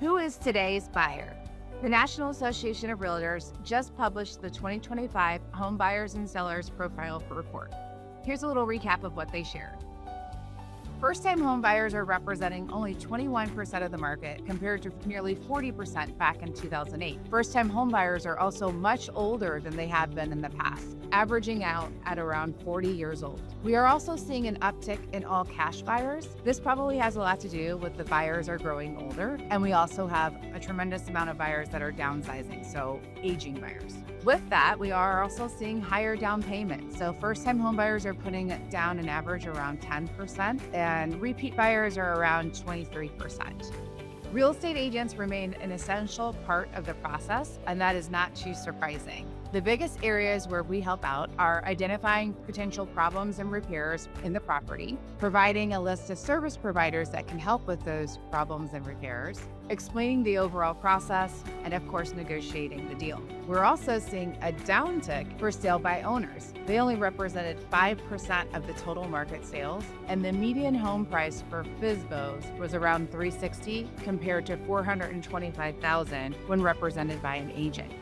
Who is today's buyer? The National Association of Realtors just published the 2025 Home Buyers and Sellers Profile Report. Here's a little recap of what they shared. First-time home buyers are representing only 21% of the market compared to nearly 40% back in 2008. First-time home buyers are also much older than they have been in the past, averaging out at around 40 years old. We are also seeing an uptick in all cash buyers. This probably has a lot to do with the buyers are growing older, and we also have a tremendous amount of buyers that are downsizing, so aging buyers. With that, we are also seeing higher down payments. So first-time home buyers are putting down an average around 10%, and repeat buyers are around 23%. Real estate agents remain an essential part of the process, and that is not too surprising. The biggest areas where we help out are identifying potential problems and repairs in the property, providing a list of service providers that can help with those problems and repairs, explaining the overall process, and of course, negotiating the deal. We're also seeing a downtick for sale by owners. They only represented 5% of the total market sales, and the median home price for FSBOs was around $360,000 compared to $425,000 when represented by an agent.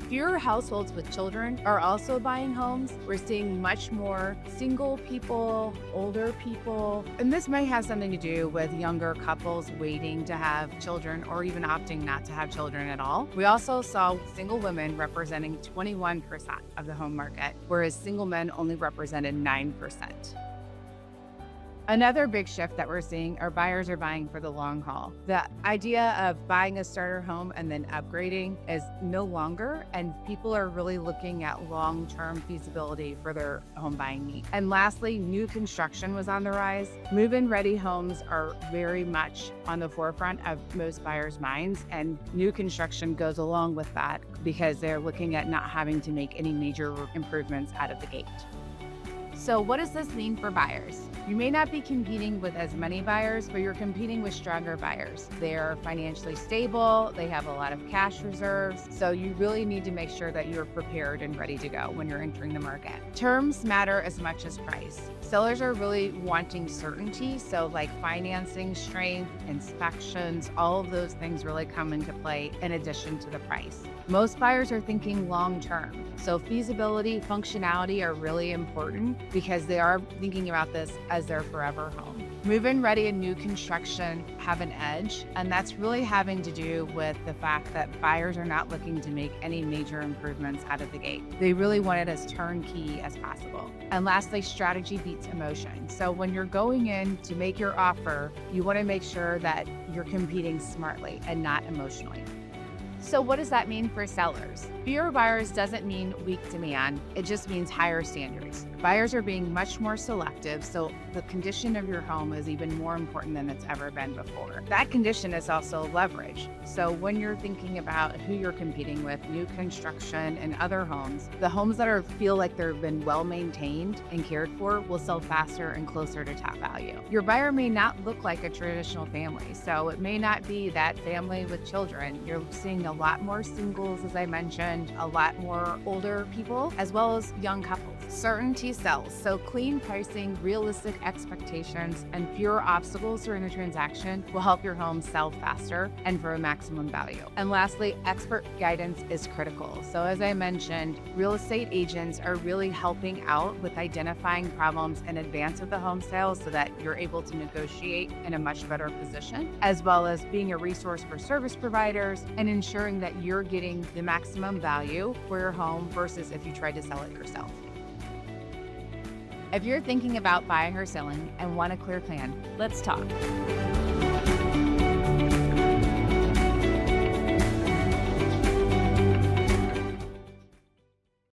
Fewer households with children are also buying homes. We're seeing much more single people, older people, and this may have something to do with younger couples waiting to have children or even opting not to have children at all. We also saw single women representing 21% of the home market, whereas single men only represented 9%. Another big shift that we're seeing are buyers are buying for the long haul. The idea of buying a starter home and then upgrading is no longer, and people are really looking at long-term feasibility for their home buying needs. And lastly, new construction was on the rise. Move-in ready homes are very much on the forefront of most buyers' minds, and new construction goes along with that because they're looking at not having to make any major improvements out of the gate. So what does this mean for buyers? You may not be competing with as many buyers, but you're competing with stronger buyers. They're financially stable, they have a lot of cash reserves, so you really need to make sure that you're prepared and ready to go when you're entering the market. Terms matter as much as price. Sellers are really wanting certainty, so like financing strength, inspections, all of those things really come into play in addition to the price. Most buyers are thinking long-term, so feasibility, functionality are really important because they are thinking about this as their forever home. Move-in ready and new construction have an edge, and that's really having to do with the fact that buyers are not looking to make any major improvements out of the gate. They really want it as turnkey as possible. And lastly, strategy beats emotion. So when you're going in to make your offer, you want to make sure that you're competing smartly and not emotionally. So what does that mean for sellers? Fewer buyers doesn't mean weak demand, it just means higher standards. Buyers are being much more selective, so the condition of your home is even more important than it's ever been before. That condition is also leverage. So when you're thinking about who you're competing with, new construction and other homes, the homes that feel like they've been well maintained and cared for will sell faster and closer to top value. Your buyer may not look like a traditional family, so it may not be that family with children. You're seeing a lot more singles, as I mentioned, a lot more older people, as well as young couples. Certainty sells, so clean pricing, realistic expectations, and fewer obstacles during the transaction will help your home sell faster and for a maximum value. And lastly, expert guidance is critical. So as I mentioned, real estate agents are really helping out with identifying problems in advance of the home sale so that you're able to negotiate in a much better position, as well as being a resource for service providers and ensuring that you're getting the maximum value for your home versus if you tried to sell it yourself. If you're thinking about buying or selling and want a clear plan, let's talk.